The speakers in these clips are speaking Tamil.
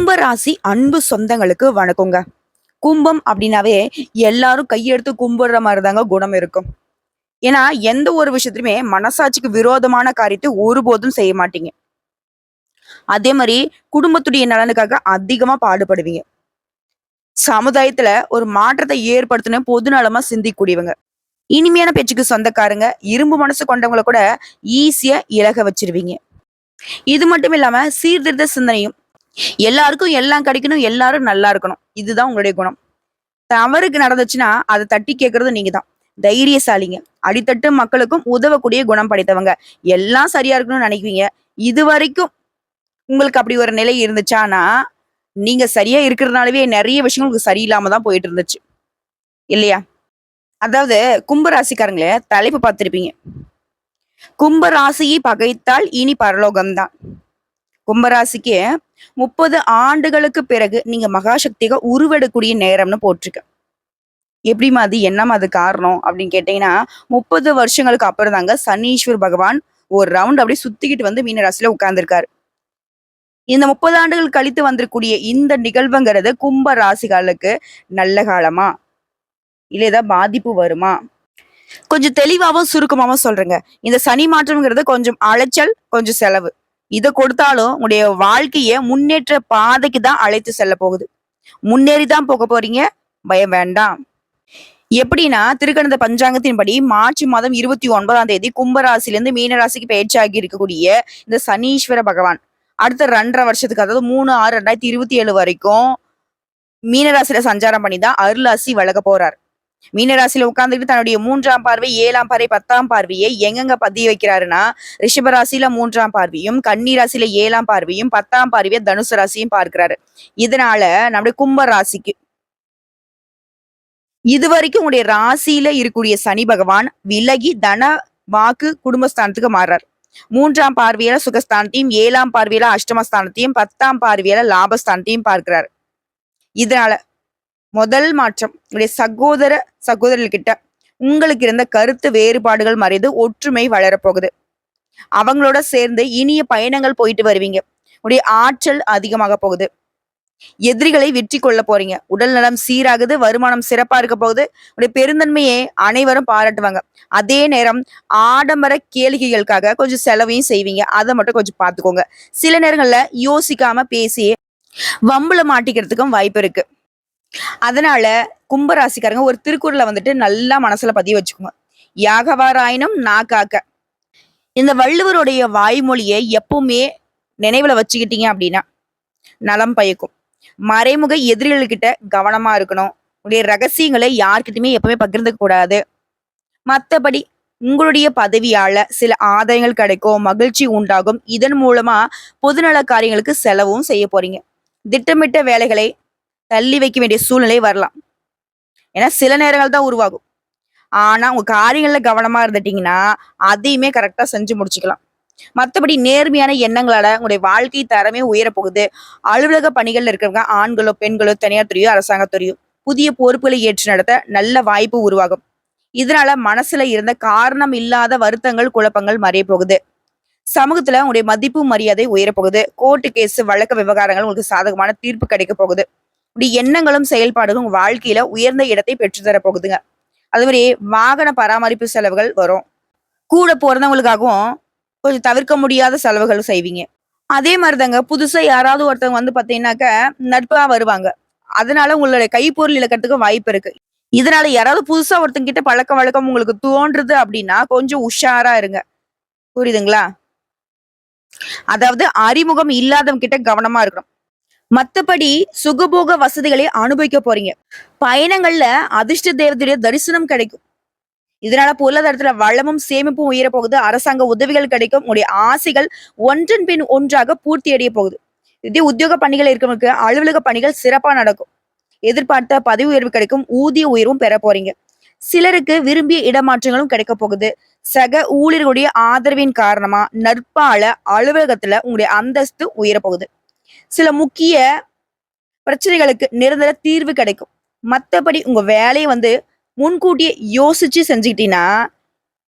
கும்பராசி அன்பு சொந்தங்களுக்கு வணக்கங்க. கும்பம் அப்படின்னாவே எல்லாரும் கையெடுத்து கும்பிடுற மாதிரி தாங்க குணம் இருக்கும். ஏன்னா எந்த ஒரு விஷயத்திலுமே மனசாட்சிக்கு விரோதமான காரியத்தை ஒருபோதும் செய்ய மாட்டீங்க. அதே மாதிரி குடும்பத்துடைய நலனுக்காக அதிகமா பாடுபடுவீங்க. சமுதாயத்துல ஒரு மாற்றத்தை ஏற்படுத்தணும் பொது நலமா சிந்திக்கூடியவங்க. இனிமையான பேச்சுக்கு சொந்தக்காரங்க, இரும்பு மனசு கொண்டவங்களை கூட ஈஸியா இலக வச்சிருவீங்க. இது மட்டும் இல்லாம சீர்திருத்த சிந்தனையும், எல்லாருக்கும் எல்லாம் கிடைக்கணும், எல்லாரும் நல்லா இருக்கணும். இதுதான் உங்களுடைய குணம். தவறுக்கு நடந்துச்சுன்னா அதை தட்டி கேட்கறது நீங்க தான். தைரியசாலிங்க. அடித்தட்டு மக்களுக்கும் உதவக்கூடிய குணம் படைத்தவங்க. எல்லாம் சரியா இருக்கணும்னு நினைக்குவீங்க. இது வரைக்கும் உங்களுக்கு அப்படி ஒரு நிலை இருந்துச்சானா, நீங்க சரியா இருக்கிறதுனாலவே நிறைய விஷயங்கள் உங்களுக்கு சரியில்லாம தான் போயிட்டு இருந்துச்சு. இல்லையா? அதாவது கும்பராசிக்காரங்களே தலைப்பு பார்த்திருப்பீங்க. கும்பராசியை பகைத்தால் இனி பரலோகம்தான். கும்பராசிக்கு 30 ஆண்டுகளுக்கு பிறகு நீங்க மகாசக்திగా உருவெடுக்கூடிய நேரம்னு போட்டிருக்கு. எப்படிமா அது, என்னமா அது காரணம் அப்படின்னு கேட்டீங்கன்னா, 30 வருஷங்களுக்கு அப்புறம் தாங்க சனீஸ்வர் பகவான் ஒரு ரவுண்ட் அப்படியே சுத்திக்கிட்டு வந்து மீன ராசியில உட்கார்ந்துருக்காரு. இந்த 30 ஆண்டுகள் கழித்து வந்திருக்கூடிய இந்த நிகழ்வுங்கிறது கும்ப ராசிகளுக்கு நல்ல காலமா, இல்ல ஏதாவது பாதிப்பு வருமா? கொஞ்சம் தெளிவாவும் சுருக்கமாவும் சொல்றேங்க. இந்த சனி மாற்றம்ங்கிறது கொஞ்சம் அலைச்சல், கொஞ்சம் செலவு. இத கொடுத்தாலும் உங்களுடைய வாழ்க்கைய முன்னேற்ற பாதைக்கு தான் அழைத்து செல்ல போகுது. முன்னேறி தான் போக போறீங்க. பயம் வேண்டாம். எப்படின்னா, திருக்கணித பஞ்சாங்கத்தின்படி மார்ச் மாதம் 29ஆம் தேதி கும்பராசிலிருந்து மீனராசிக்கு பெயர்ச்சியாகி இருக்கக்கூடிய இந்த சனீஸ்வர பகவான் அடுத்த 2.5 வருஷத்துக்கு, அதாவது 3/6/2027 வரைக்கும் மீனராசியில சஞ்சாரம் பண்ணி தான் அருளாசி வழங்க போறார். மீனராசியில உட்கார்ந்துட்டு தன்னுடைய 3ஆம் பார்வை, 7ஆம் பார்வை, 10ஆம் பார்வையை எங்கெங்க பதிய வைக்கிறாருன்னா, ரிஷபராசியில 3ஆம் பார்வையும், கன்னி ராசியில 7ஆம் பார்வையும், 10ஆம் பார்வையை தனுசு ராசியும் பார்க்கிறாரு. இதனால நம்முடைய கும்ப ராசிக்கு இதுவரைக்கும் உங்களுடைய ராசியில இருக்கக்கூடிய சனி பகவான் விலகி தன வாக்கு குடும்பஸ்தானத்துக்கு மாறுறார். 3ஆம் பார்வையில சுகஸ்தானத்தையும், 7ஆம் பார்வையில அஷ்டமஸ்தானத்தையும், 10ஆம் பார்வையில லாபஸ்தானத்தையும் பார்க்கிறார். இதனால முதல் மாற்றம், உங்களுடைய சகோதர சகோதரர்கிட்ட உங்களுக்கு இருந்த கருத்து வேறுபாடுகள் மறைந்து ஒற்றுமை வளரப்போகுது. அவங்களோட சேர்ந்து இனிய பயணங்கள் போயிட்டு வருவீங்க. உடைய ஆற்றல் அதிகமாக போகுது. எதிரிகளை வெற்றி கொள்ள போறீங்க. உடல் நலம் சீராகுது. வருமானம் சிறப்பா இருக்க போகுது. உடைய பெருந்தன்மையை அனைவரும் பாராட்டுவாங்க. அதே நேரம் ஆடம்பர கேளிக்கைகளுக்காக கொஞ்சம் செலவையும் செய்வீங்க. அதை மட்டும் கொஞ்சம் பார்த்துக்கோங்க. சில நேரங்கள்ல யோசிக்காம பேசி வம்புல மாட்டிக்கிறதுக்கும் வாய்ப்பு இருக்கு. அதனால கும்பராசிக்காரங்க ஒரு திருக்குறளை வந்துட்டு நல்லா மனசுல பதிய வச்சுக்கோங்க. யாகவாராயினும் நான் காக்க. இந்த வள்ளுவருடைய வாய்மொழியை எப்பவுமே நினைவுல வச்சுக்கிட்டீங்க அப்படின்னா நலம் பயக்கும். மறைமுக எதிரிகள்கிட்ட கவனமா இருக்கணும். உங்களுடைய ரகசியங்களை யார்கிட்டயுமே எப்பவுமே பகிர்ந்துக்க கூடாது. மத்தபடி உங்களுடைய பதவியால சில ஆதாயங்கள் கிடைக்கும், மகிழ்ச்சி உண்டாகும். இதன் மூலமா பொதுநல காரியங்களுக்கு செலவும் செய்ய போறீங்க. திட்டமிட்ட வேலைகளை தள்ளி வைக்க வேண்டிய சூழ்நிலை வரலாம். ஏன்னா சில நேரங்கள் தான் உருவாகும். ஆனா உங்க காரியங்கள்ல கவனமா இருந்துட்டீங்கன்னா அதையுமே கரெக்டா செஞ்சு முடிச்சுக்கலாம். மற்றபடி நேர்மையான எண்ணங்களால உங்களுடைய வாழ்க்கை தரமே உயரப்போகுது. அலுவலக பணிகள்ல இருக்கிறவங்க ஆண்களோ பெண்களோ தனியார் துறையோ அரசாங்கத்துறையோ புதிய பொறுப்புகளை ஏற்று நடத்த நல்ல வாய்ப்பு உருவாகும். இதனால மனசுல இருந்த காரணம் இல்லாத வருத்தங்கள், குழப்பங்கள் மறைய போகுது. சமூகத்துல உங்களுடைய மதிப்பு மரியாதை உயரப்போகுது. கோர்ட்டு கேஸ், வழக்கு விவகாரங்கள் உங்களுக்கு சாதகமான தீர்ப்பு கிடைக்க போகுது. இப்படி எண்ணங்களும் செயல்பாடுகளும் உங்க வாழ்க்கையில உயர்ந்த இடத்தை பெற்றுத்தர போகுதுங்க. அது மாதிரி வாகன பராமரிப்பு செலவுகள் வரும். கூட பிறந்தவங்களுக்காகவும் கொஞ்சம் தவிர்க்க முடியாத செலவுகள் செய்வீங்க. அதே மாதிரிதாங்க புதுசா யாராவது ஒருத்தவங்க வந்து பாத்தீங்கன்னாக்க நட்பா வருவாங்க. அதனால உங்களுடைய கைப்பொருள் இழக்கிறதுக்கு வாய்ப்பு இருக்கு. இதனால யாராவது புதுசா ஒருத்தங்க கிட்ட பழக்க வழக்கம் உங்களுக்கு தோன்றுது அப்படின்னா கொஞ்சம் உஷாரா இருங்க. புரியுதுங்களா? அதாவது அறிமுகம் இல்லாதவங்க கிட்ட கவனமா இருக்கணும். மத்தபடி சுகபோக வசதிகளை அனுபவிக்க போறீங்க. பயணங்கள்ல அதிர்ஷ்ட தேவதையுடைய தரிசனம் கிடைக்கும். இதனால பொருளாதாரத்துல வளமும் சேமிப்பும் உயர போகுது. அரசாங்க உதவிகள் கிடைக்கும். உங்களுடைய ஆசைகள் ஒன்றன் பின் ஒன்றாக பூர்த்தி அடைய போகுது. இதே உத்தியோக பணிகள் இருக்கிறவங்களுக்கு அலுவலக பணிகள் சிறப்பா நடக்கும். எதிர்பார்த்த பதவி உயர்வு கிடைக்கும். ஊதிய உயர்வும் பெற போறீங்க. சிலருக்கு விரும்பிய இடமாற்றங்களும் கிடைக்க போகுது. சக ஊழியர்களுடைய ஆதரவின் காரணமா நட்பால அலுவலகத்துல உங்களுடைய அந்தஸ்து உயர போகுது. சில முக்கிய பிரச்சனைகளுக்கு நிரந்தர தீர்வு கிடைக்கும். மத்தபடி உங்க வேலையை வந்து முன்கூட்டியே யோசிச்சு செஞ்சுக்கிட்டீங்கன்னா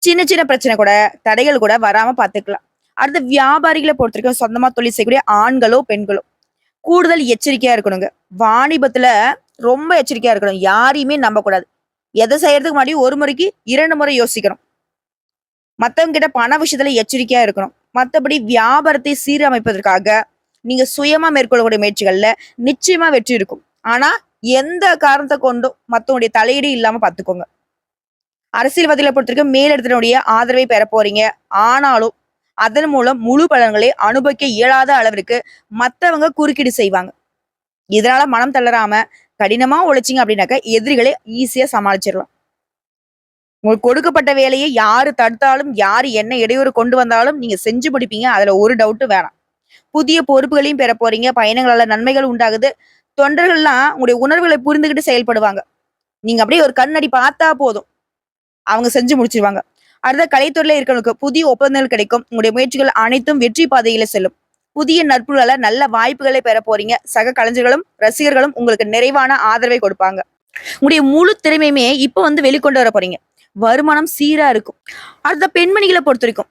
சின்ன சின்ன பிரச்சனை கூட, தடைகள் கூட வராம பாத்துக்கலாம். அடுத்த வியாபாரிகளை பொறுத்த வரைக்கும் சொந்தமா தொழில் செய்யக்கூடிய ஆண்களோ பெண்களோ கூடுதல் எச்சரிக்கையா இருக்கணுங்க. வாணிபத்துல ரொம்ப எச்சரிக்கையா இருக்கணும். யாரையுமே நம்பக்கூடாது. எத செய்யறதுக்கு முன்னாடி ஒரு முறைக்கு 2 முறை யோசிக்கணும். மத்தவங்க கிட்ட பண விஷயத்துல எச்சரிக்கையா இருக்கணும். மத்தபடி வியாபாரத்தை சீரமைப்பதற்காக நீங்க சுயமா மேற்கொள்ளக்கூடிய முயற்சிகள்ல நிச்சயமா வெற்றி இருக்கும். ஆனா, எந்த காரணத்த கொண்டும் மத்தவங்களுடைய தலையீடு இல்லாம பாத்துக்கோங்க. அரசியல்வாதிகளை பொறுத்தவரைக்கும் மேலிடத்தினுடைய ஆதரவை பெற போறீங்க. ஆனாலும், அதன் மூலம் முழு பலன்களை அனுபவிக்க இயலாத அளவிற்கு மத்தவங்க குறுக்கீடு செய்வாங்க. இதனால மனம் தளராம கடினமா உழைச்சீங்க அப்படின்னாக்க எதிரிகளை ஈஸியா சமாளிச்சிடலாம். உங்களுக்கு கொடுக்கப்பட்ட வேலையை யாரு தடுத்தாலும், யாரு என்ன இடையூறு கொண்டு வந்தாலும் நீங்க செஞ்சு முடிப்பீங்க. அதுல ஒரு டவுட்டும் வேணாம். புதிய பொறுப்புகளையும் பெற போறீங்க. பயணங்களால நன்மைகள் உண்டாகுது. தொண்டர்கள்லாம் உங்களுடைய உணர்வுகளை புரிந்துகிட்டு செயல்படுவாங்க. நீங்க அப்படியே ஒரு கண்ணடி பார்த்தா போதும். அவங்க செஞ்சு முடிச்சிருவாங்க. அடுத்த கலைத்துறையில இருக்கிறவங்களுக்கு புதிய ஒப்பந்தங்கள் கிடைக்கும். உங்களுடைய முயற்சிகள் அனைத்தும் வெற்றி பாதையில செல்லும். புதிய நட்புகளால நல்ல வாய்ப்புகளை பெற போறீங்க. சக கலைஞர்களும், ரசிகர்களும் உங்களுக்கு நிறைவான ஆதரவை கொடுப்பாங்க. உங்களுடைய முழு திறமையுமே இப்ப வந்து வெளிக்கொண்டு வர போறீங்க. வருமானம் சீரா இருக்கும். அடுத்த பெண்மணிகளை பொறுத்தவரைக்கும்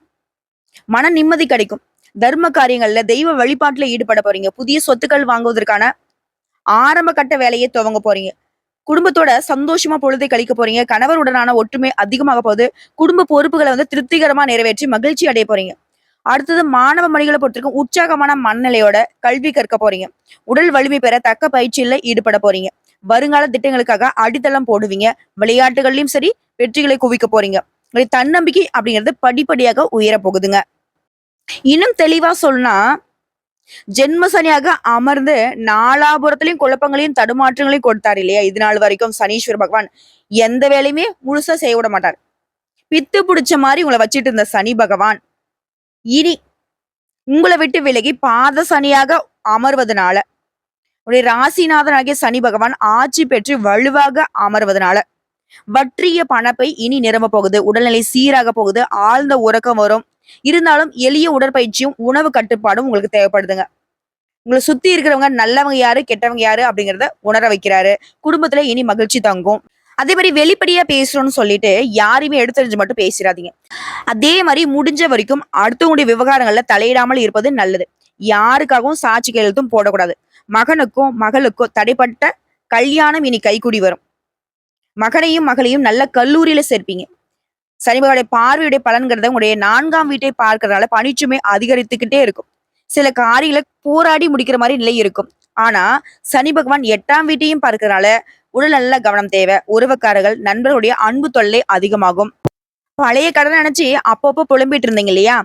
மன நிம்மதி கிடைக்கும். தர்ம காரியங்கள்ல தெய்வ வழிபாட்டுல ஈடுபட போறீங்க. புதிய சொத்துக்கள் வாங்குவதற்கான ஆரம்ப கட்ட வேலையை துவங்க போறீங்க. குடும்பத்தோட சந்தோஷமா பொழுதை கழிக்க போறீங்க. கணவருடனான ஒற்றுமை அதிகமாக போகுது. குடும்ப பொறுப்புகளை வந்து திருப்திகரமா நிறைவேற்றி மகிழ்ச்சி அடைய போறீங்க. அடுத்தது மாணவ மணிகளை பொறுத்தவரைக்கும் உற்சாகமான மனநிலையோட கல்வி கற்க போறீங்க. உடல் வலிமை பெற தக்க பயிற்சியில ஈடுபட போறீங்க. வருங்கால திட்டங்களுக்காக அடித்தளம் போடுவீங்க. விளையாட்டுகள்லயும் சரி வெற்றிகளை குவிக்க போறீங்க. உங்களுடைய தன்னம்பிக்கை அப்படிங்கிறது படிப்படியாக உயர போகுதுங்க. இன்னும் தெளிவா சொன்னா ஜென்ம சனியாக அமர்ந்து நாலாபுரத்திலையும் குழப்பங்களையும் தடுமாற்றங்களையும் கொடுத்தாரு இல்லையா? இது நாள் வரைக்கும் சனீஸ்வர பகவான் எந்த வேலையுமே முழுசா செய்ய விட மாட்டார். பித்து பிடிச்ச மாதிரி உங்களை வச்சிட்டு இருந்த சனி பகவான் இனி உங்களை விட்டு விலகி பாத சனியாக அமர்வதனால உடைய ராசிநாதனாகிய சனி பகவான் ஆட்சி பெற்று வலுவாக அமர்வதனால வற்றிய பணப்பை இனி நிரம்ப போகுது. உடல்நிலை சீராக போகுது. ஆழ்ந்த உறக்கம் வரும். இருந்தாலும் எளிய உடற்பயிற்சியும் உணவு கட்டுப்பாடும் உங்களுக்கு தேவைப்படுதுங்க. உங்களை சுத்தி இருக்கிறவங்க நல்லவங்க யாரு கெட்டவங்க யாரு அப்படிங்கிறத உணர வைக்கிறாரு. குடும்பத்துல இனி மகிழ்ச்சி தங்கும். அதே மாதிரி வெளிப்படையா பேசுறோம்னு சொல்லிட்டு யாரையுமே எடுத்தறிஞ்சு மட்டும் பேசிடாதீங்க. அதே மாதிரி முடிஞ்ச வரைக்கும் அடுத்தவங்களுடைய விவகாரங்கள்ல தலையிடாமல் இருப்பது நல்லது. யாருக்காகவும் சாட்சி கையெழுத்தும் போடக்கூடாது. மகனுக்கும் மகளுக்கோ தடைப்பட்ட கல்யாணம் இனி கைகூடி வரும். மகனையும் மகளையும் நல்ல கல்லூரியில சேர்ப்பீங்க. சனிபகவானுடைய பார்வையுடைய பலன்கிறத உங்களுடைய 4ஆம் வீட்டை பார்க்கறதுனால பணிச்சுமை அதிகரித்துக்கிட்டே இருக்கும். சில காரியங்களை போராடி முடிக்கிற மாதிரி நிலை இருக்கும். ஆனா சனி பகவான் 8ஆம் வீட்டையும் பார்க்கறதுனால உடல் நல்ல கவனம் தேவை. உறவுக்காரர்கள் நண்பர்களுடைய அன்பு தொல்லை அதிகமாகும். பழைய கடன் நினைச்சு அப்பப்போ புலம்பிட்டு இருந்தீங்க இல்லையா?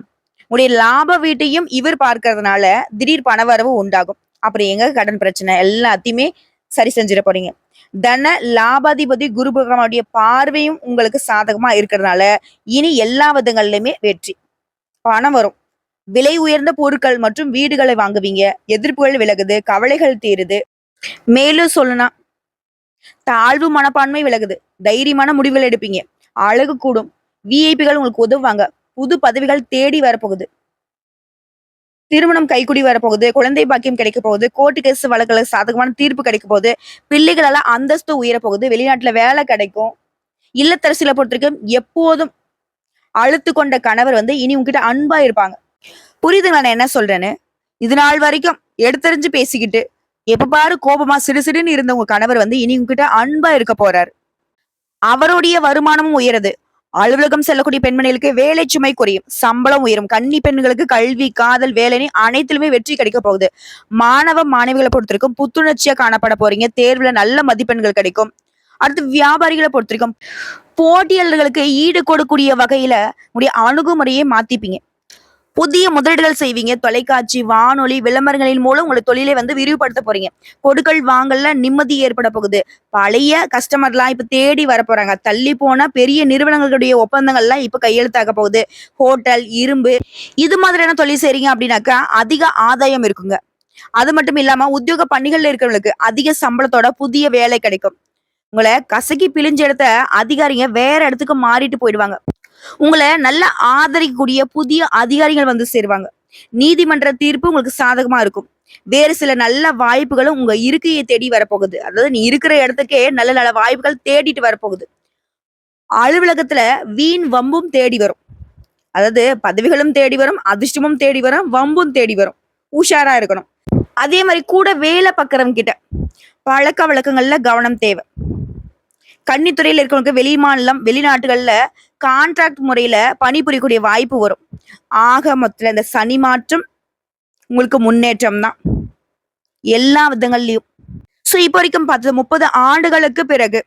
உங்களுடைய லாப வீட்டையும் இவர் பார்க்கறதுனால திடீர் பணவரவு உண்டாகும். அப்புறம் எங்க கடன் பிரச்சனை எல்லாத்தையுமே சரி செஞ்சிட போறீங்க. தன லாபாதிபதி குரு பகவானுடைய பார்வையும் உங்களுக்கு சாதகமா இருக்கிறதுனால இனி எல்லா விதங்கள்லயுமே வெற்றி. பணம் வரும். விலை உயர்ந்த பொருட்கள் மற்றும் வீடுகளை வாங்குவீங்க. எதிர்ப்புகள் விலகுது. கவலைகள் தீருது. மேலும் சொல்லணும்னா தாழ்வு மனப்பான்மை விலகுது. தைரியமான முடிவுகள் எடுப்பீங்க. அழகு கூடும். விஐபிகள் உங்களுக்கு உதவுவாங்க. புது பதவிகள் தேடி வரப்போகுது. திருமணம் கைக்குடி வரப்போகுது. குழந்தை பாக்கியம் கிடைக்க போகுது. கோர்ட்டு கேஸ் வழக்குல சாதகமான தீர்ப்பு கிடைக்க போகுது. பிள்ளைகளால அந்தஸ்து உயர போகுது. வெளிநாட்டுல வேலை கிடைக்கும். இல்லத்தரசில பொறுத்தவரைக்கும் எப்போதும் அழுத்து கொண்ட கணவர் வந்து இனி உங்ககிட்ட அன்பா இருப்பாங்க. புரியுதுங்களா நான் என்ன சொல்றேன்னு? இது நாள் வரைக்கும் எடுத்தறிஞ்சு பேசிக்கிட்டு எப்ப பாரு கோபமா சிடுசிடுன்னு இருந்த உங்க கணவர் வந்து இனி உங்ககிட்ட அன்பா இருக்க போறாரு. அவருடைய வருமானமும் உயருது. அலுவலகம் செல்லக்கூடிய பெண்மணிகளுக்கு வேலை சுமை குறையும். சம்பளம் உயரும். கன்னி பெண்களுக்கு கல்வி, காதல், வேலைன்னு அனைத்திலுமே வெற்றி கிடைக்க போகுது. மாணவ மாணவிகளை பொறுத்திருக்கும் புத்துணர்ச்சியா காணப்பட போறீங்க. தேர்வுல நல்ல மதிப்பெண்கள் கிடைக்கும். அடுத்து வியாபாரிகளை பொறுத்திருக்கும் போட்டியாளர்களுக்கு ஈடு கொடுக்கூடிய வகையில உடைய அணுகுமுறையை மாத்திப்பீங்க. புதிய முதலீடுகள் செய்வீங்க. தொலைக்காட்சி, வானொலி, விளம்பரங்களின் மூலம் உங்களை தொழிலை வந்து விரிவுபடுத்த போறீங்க. கொடுக்கல் வாங்கல்ல நிம்மதி ஏற்பட போகுது. பழைய கஸ்டமர்லாம் இப்ப தேடி வர போறாங்க. தள்ளி போன பெரிய நிறுவனங்களுடைய ஒப்பந்தங்கள்லாம் இப்ப கையெழுத்தாக போகுது. ஹோட்டல், இரும்பு இது மாதிரியான தொழில் செய்றீங்க அப்படின்னாக்கா அதிக ஆதாயம் இருக்குங்க. அது மட்டும் இல்லாம உத்தியோக பணிகள்ல இருக்கிறவங்களுக்கு அதிக சம்பளத்தோட புதிய வேலை கிடைக்கும். உங்களை கசக்கி பிழிஞ்சு எடுத்த அதிகாரிங்க வேற இடத்துக்கு மாறிட்டு போயிடுவாங்க. உங்களை நல்ல ஆதரிக்கக்கூடிய புதிய அதிகாரிகள் வந்து சேருவாங்க. நீதிமன்ற தீர்ப்பு உங்களுக்கு சாதகமா இருக்கும். வேறு சில நல்ல வாய்ப்புகளும் உங்க இருக்கையை தேடி வரப்போகுது. அதாவது நீ இருக்கிற இடத்துக்கே நல்ல நல்ல வாய்ப்புகள் தேடிட்டு வரப்போகுது. அலுவலகத்துல வீண் வம்பும் தேடி வரும். அதாவது பதவிகளும் தேடி வரும், அதிர்ஷ்டமும் தேடி வரும், வம்பும் தேடி வரும். உஷாரா இருக்கணும். அதே மாதிரி கூட வேலை பார்க்குறவங்க கிட்ட பழக்க வழக்கங்கள்ல கவனம் தேவை. கன்னித்துறையில இருக்கிறவங்களுக்கு வெளி மாநிலம், வெளிநாட்டுகள்ல கான்ட்ராக்ட் முறையில பணிபுரியக்கூடிய வாய்ப்பு வரும். ஆக மொத்தத்துல இந்த சனி மாற்றம் உங்களுக்கு முன்னேற்றம் தான் எல்லா விதங்கள்லயும். ஸோ இப்போ வரைக்கும் பார்த்தது 30 ஆண்டுகளுக்கு பிறகு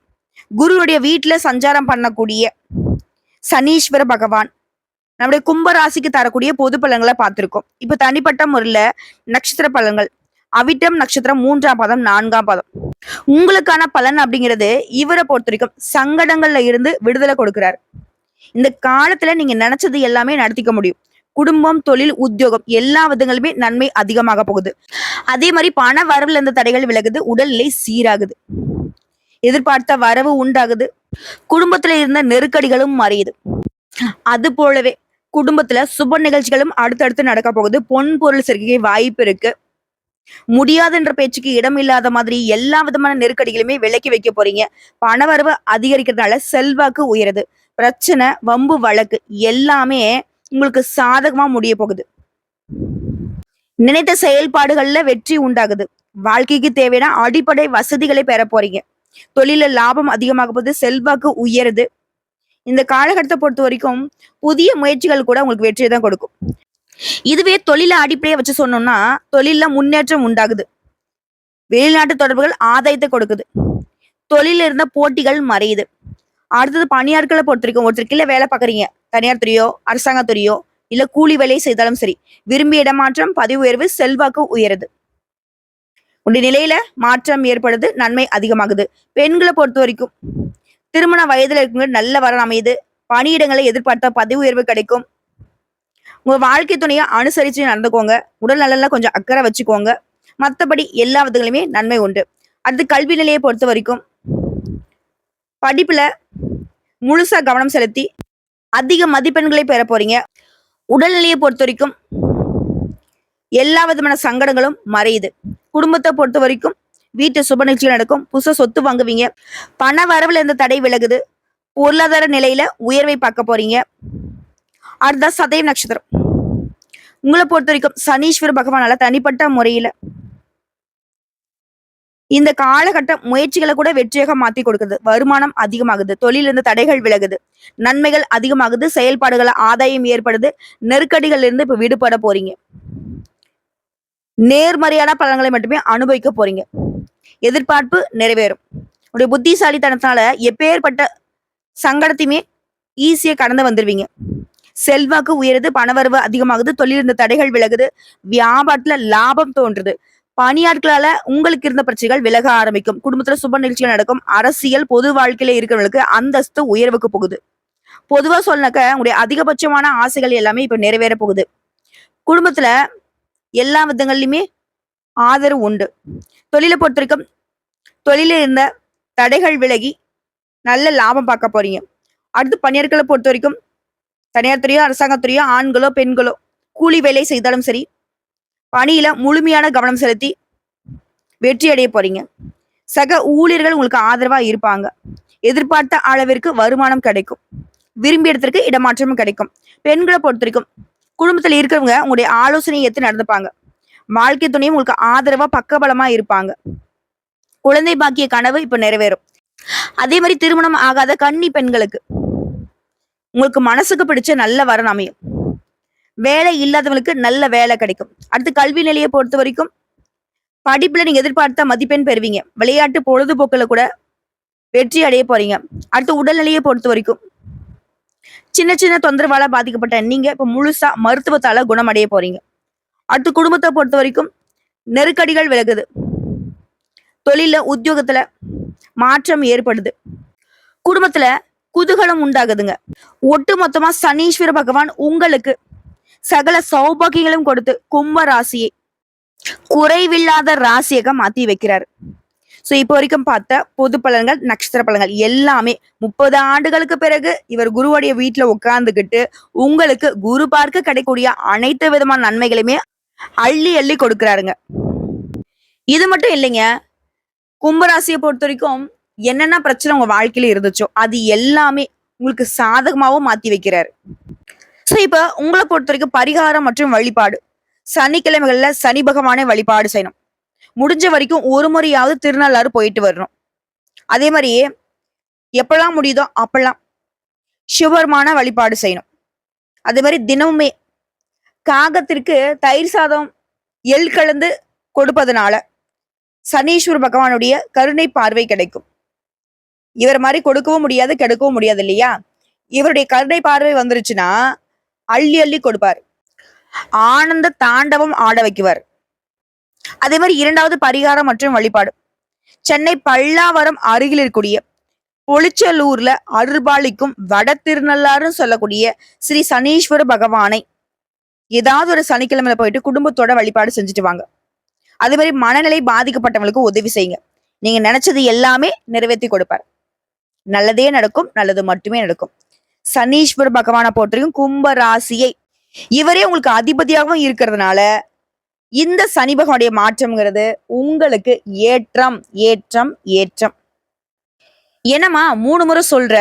குருவுடைய வீட்டுல சஞ்சாரம் பண்ணக்கூடிய சனீஸ்வர பகவான் நம்முடைய கும்பராசிக்கு தரக்கூடிய பொது பலன்களை பார்த்திருக்கோம். இப்ப தனிப்பட்ட முறையில நட்சத்திர பலன்கள், அவிட்டம் நட்சத்திரம் 3ஆம் பாதம் 4ஆம் பாதம் உங்களுக்கான பலன் அப்படிங்கிறது இவரை பொறுத்த வரைக்கும் சங்கடங்கள்ல இருந்து விடுதலை கொடுக்கிறார். இந்த காலத்துல நீங்க நினைச்சது எல்லாமே நடத்திக்க முடியும். குடும்பம், தொழில், உத்தியோகம் எல்லா விதங்களுமே நன்மை அதிகமாக போகுது. அதே மாதிரி பண வரவுல இருந்த தடைகள் விலகுது, உடல்நிலை சீராகுது, எதிர்பார்த்த வரவு உண்டாகுது, குடும்பத்துல இருந்த நெருக்கடிகளும் மறையுது. அது போலவே குடும்பத்துல சுப நிகழ்ச்சிகளும் அடுத்தடுத்து நடக்க போகுது. பொன் பொருள் சேர்க்கை வாய்ப்பு இருக்கு. முடியாதுன்ற பேச்சுக்கு இடம் இல்லாத மாதிரி எல்லா விதமான நெருக்கடிகளுமே விலக்கி வைக்க போறீங்க. பணவரவு அதிகரிக்கிறதுனால செல்வாக்கு உயருது. பிரச்சனை, வம்பு, வழக்கு எல்லாமே உங்களுக்கு சாதகமா முடிய போகுது. நினைத்த செயல்பாடுகள்ல வெற்றி உண்டாகுது. வாழ்க்கைக்கு தேவையான அடிப்படை வசதிகளை பெற போறீங்க. தொழில லாபம் அதிகமாக போகுது, செல்வாக்கு உயருது. இந்த காலகட்டத்தை பொறுத்த வரைக்கும் புதிய முயற்சிகள் கூட உங்களுக்கு வெற்றியை தான் கொடுக்கும். இதுவே தொழில அடிப்படையை வச்சு சொன்னோம்னா தொழில முன்னேற்றம் உண்டாகுது. வெளிநாட்டு தொடர்புகள் ஆதாயத்தை கொடுக்குது. தொழில இருந்த போட்டிகள் மறையுது. அடுத்தது பணியாட்களை பொறுத்த வரைக்கும் ஒருத்தர் கீழே வேலை பார்க்குறீங்க, தனியார் துறையோ அரசாங்கத்துறையோ இல்ல கூலி வேலையை செய்தாலும் சரி, விரும்பிய இடமாற்றம், பதவி உயர்வு, செல்வாக்கு உயருது. உடைய நிலையில மாற்றம் ஏற்படுது, நன்மை அதிகமாகுது. பெண்களை பொறுத்த வரைக்கும் திருமண வயதுல இருக்கவங்க நல்ல வரன் அமையுது. பணியிடங்களை எதிர்பார்த்த பதவி உயர்வு கிடைக்கும். உங்க வாழ்க்கை துணையை அனுசரிச்சு நடந்துக்கோங்க. உடல் நலன்ல கொஞ்சம் அக்கறை வச்சுக்கோங்க. மற்றபடி எல்லா விதங்களுமே நன்மை உண்டு. அடுத்து கல்வி நிலையை பொறுத்த வரைக்கும் படிப்புல முழுசா கவனம் செலுத்தி அதிக மதிப்பெண்களை பெற போறீங்க. உடல்நிலையை பொறுத்த வரைக்கும் எல்லா விதமான சங்கடங்களும் மறையுது. குடும்பத்தை பொறுத்த வரைக்கும் வீட்டு சுப நிகழ்ச்சிகள் நடக்கும். புதுசா சொத்து வாங்குவீங்க. பண வரவுல இருந்த தடை விலகுது. பொருளாதார நிலையில உயர்வை பார்க்க போறீங்க. அடுத்த சதயம் நட்சத்திரம் உங்களை பொறுத்த வரைக்கும் சனீஸ்வர பகவானால தனிப்பட்ட முறையில இந்த காலகட்ட முயற்சிகளை கூட வெற்றியாக மாத்தி கொடுக்குது. வருமானம் அதிகமாகுது. தொழில் இருந்த தடைகள் விலகுது. நன்மைகள் அதிகமாகுது. செயல்பாடுகள் ஆதாயம் ஏற்படுது. நெருக்கடிகள் இருந்து இப்ப விடுபட போறீங்க. நேர்மறையான பலன்களை மட்டுமே அனுபவிக்க போறீங்க. எதிர்பார்ப்பு நிறைவேறும். உடைய புத்திசாலித்தனத்தால எப்பேற்பட்ட சங்கடத்தையுமே ஈஸியா கடந்து வந்துருவீங்க. செல்வாக்கு உயருது. பணவரவு அதிகமாகுது. தொழில் இருந்த தடைகள் விலகுது. வியாபாரத்துல லாபம் தோன்றுது. பணியாட்களால உங்களுக்கு இருந்த பிரச்சனைகள் விலக ஆரம்பிக்கும். குடும்பத்துல சுப நிகழ்ச்சிகள் நடக்கும். அரசியல், பொது வாழ்க்கையில இருக்கிறவங்களுக்கு அந்தஸ்து உயர்வுக்கு போகுது. பொதுவா சொன்னாக்க உங்களுடைய அதிகபட்சமான ஆசைகள் எல்லாமே இப்ப நிறைவேற போகுது. குடும்பத்துல எல்லா விதங்கள்லயுமே ஆதரவு உண்டு. தொழிலை பொறுத்த வரைக்கும் தொழில இருந்த தடைகள் விலகி நல்ல லாபம் பார்க்க போறீங்க. அடுத்து பணியாட்களை பொறுத்த வரைக்கும் தனியார் துறையோ அரசாங்கத்துறையோ ஆண்களோ பெண்களோ கூலி வேலை செய்தாலும் சரி, பணியில முழுமையான கவனம் செலுத்தி வெற்றி அடைய போறீங்க. சக ஊழியர்கள் உங்களுக்கு ஆதரவா இருப்பாங்க. எதிர்பார்த்த அளவிற்கு வருமானம் கிடைக்கும். விரும்பிய இடத்திற்கு இடமாற்றமும் கிடைக்கும். பெண்களை பொறுத்த வரைக்கும் குடும்பத்துல இருக்கிறவங்க உங்களுடைய ஆலோசனையை ஏற்று நடந்துப்பாங்க. வாழ்க்கை துணையும் உங்களுக்கு ஆதரவா பக்கபலமா இருப்பாங்க. குழந்தை பாக்கிய கனவு இப்ப நிறைவேறும். அதே மாதிரி திருமணம் ஆகாத கன்னி பெண்களுக்கு உங்களுக்கு மனசுக்கு பிடிச்ச நல்ல வரன் அமையும். வேலை இல்லாதவங்களுக்கு நல்ல வேலை கிடைக்கும். அடுத்து கல்வி நிலையை பொறுத்த வரைக்கும் படிப்புல நீங்க எதிர்பார்த்த மதிப்பெண் பெறுவீங்க. விளையாட்டு பொழுதுபோக்குல கூட வெற்றி அடைய போறீங்க. அடுத்து உடல்நிலையை பொறுத்த வரைக்கும் சின்ன சின்ன தொந்தரவால பாதிக்கப்பட்ட நீங்க இப்ப முழுசா மருத்துவத்தால குணமடைய போறீங்க. அடுத்து குடும்பத்தை பொறுத்த வரைக்கும் நெருக்கடிகள் விலகுது. தொழில, உத்தியோகத்துல மாற்றம் ஏற்படுது. குடும்பத்துல குதூகலம் உண்டாகுதுங்க. ஒட்டு மொத்தமா சனீஸ்வர பகவான் உங்களுக்கு சகல சௌபாகியங்களும் கொடுத்து கும்ப ராசியை குறைவில்லாத ராசியாக மாத்தி வைக்கிறாரு. சோ இப்போ வரைக்கும் பார்த்த பொது பலன்கள், நட்சத்திர பலன்கள் எல்லாமே 30 ஆண்டுகளுக்கு பிறகு இவர் குருவுடைய வீட்டுல உட்கார்ந்துகிட்டு உங்களுக்கு குரு பார்க்க கிடைக்கக்கூடிய அனைத்து விதமான நன்மைகளையுமே அள்ளி அள்ளி கொடுக்கிறாருங்க. இது மட்டும் இல்லைங்க, கும்பராசியை பொறுத்த வரைக்கும் என்னென்ன பிரச்சனை உங்க வாழ்க்கையில இருந்துச்சோ அது எல்லாமே உங்களுக்கு சாதகமாவும் மாத்தி வைக்கிறாரு. சோ இப்ப உங்களை பொறுத்த வரைக்கும் பரிகாரம் மற்றும் வழிபாடு சனிக்கிழமைகள்ல சனி பகவானை வழிபாடு செய்யணும். முடிஞ்ச வரைக்கும் ஒரு முறையாவது திருநள்ளாறு போயிட்டு வரணும். அதே மாதிரியே எப்பெல்லாம் முடியுதோ அப்பெல்லாம் சிவபெருமான வழிபாடு செய்யணும். அதே மாதிரி தினமுமே காகத்திற்கு தயிர் சாதம் எள் கலந்து கொடுப்பதனால சனீஸ்வர பகவானுடைய கருணை பார்வை கிடைக்கும். இவர் மாதிரி கொடுக்கவும் முடியாது, கெடுக்கவும் முடியாது இல்லையா? இவருடைய கருணை பார்வை வந்துருச்சுன்னா அள்ளி அள்ளி கொடுப்பார். ஆனந்த தாண்டவம் ஆட வைக்குவார். அதே மாதிரி 2வது பரிகாரம் மற்றும் வழிபாடு. சென்னை பல்லாவரம் அருகில் இருக்கக்கூடிய பொலிச்சலூர்ல அருள்பாலிக்கும் வட திருநள்ளாறுன்னு சொல்லக்கூடிய ஸ்ரீ சனீஸ்வர பகவானை ஏதாவது ஒரு சனிக்கிழமையில போயிட்டு குடும்பத்தோட வழிபாடு செஞ்சுட்டு வாங்க. அதே மாதிரி மனநிலை பாதிக்கப்பட்டவங்களுக்கு உதவி செய்யுங்க. நீங்க நினைச்சது எல்லாமே நிறைவேற்றி கொடுப்பார். நல்லதே நடக்கும், நல்லது மட்டுமே நடக்கும். சனீஸ்வர பகவானை போற்றியும் கும்ப ராசியை இவரே உங்களுக்கு அதிபதியாகவும் இருக்கிறதுனால இந்த சனி பகவானுடைய மாற்றம்ங்கிறது உங்களுக்கு ஏற்றம் ஏற்றம் ஏற்றம். என்னம்மா 3 முறை சொல்ற,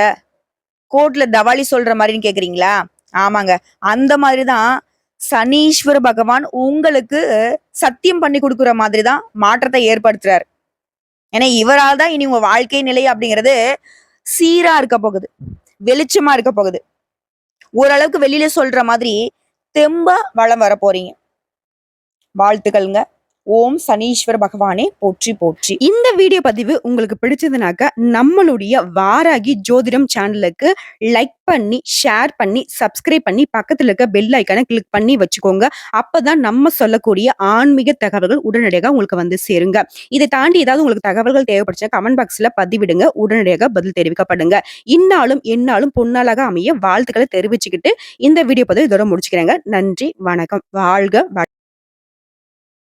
கோர்ட்ல தவாலி சொல்ற மாதிரின்னு கேக்குறீங்களா? ஆமாங்க, அந்த மாதிரிதான் சனீஸ்வர பகவான் உங்களுக்கு சத்தியம் பண்ணி கொடுக்குற மாதிரிதான் மாற்றத்தை ஏற்படுத்துறாரு. ஏன்னா இவரால் தான் இனி உங்க வாழ்க்கை நிலை அப்படிங்கிறது சீரா இருக்க போகுது, வெளிச்சமா இருக்க போகுது. ஓரளவுக்கு வெளியில சொல்ற மாதிரி தெம்பா வளம் வர போறீங்க. வாழ்த்துக்கள்ங்க. ஓம் சனீஸ்வர பகவானே போற்றி போற்றி. இந்த வீடியோ பதிவு உங்களுக்கு பிடிச்சதுனாக்க நம்மளுடைய வாராகி ஜோதிடம் சேனலுக்கு லைக் பண்ணி, ஷேர் பண்ணி, சப்ஸ்கிரைப் பண்ணி, பக்கத்துல இருக்க பெல் ஐக்கானை கிளிக் பண்ணி வச்சுக்கோங்க. அப்பதான் நம்ம சொல்லக்கூடிய ஆன்மீக தகவல்கள் உடனடியாக உங்களுக்கு வந்து சேருங்க. இதை தாண்டி ஏதாவது உங்களுக்கு தகவல்கள் தேவைப்படுச்சா கமெண்ட் பாக்ஸ்ல பதிவிடுங்க. உடனடியாக பதில் தெரிவிக்கப்படுங்க. இந்நாளும் எந்நாளும் பொன்னாளாக அமைய வாழ்த்துக்களை தெரிவிச்சுக்கிட்டு இந்த வீடியோ பதிவு இதோட முடிச்சுக்கிறேங்க. நன்றி, வணக்கம், வாழ்க.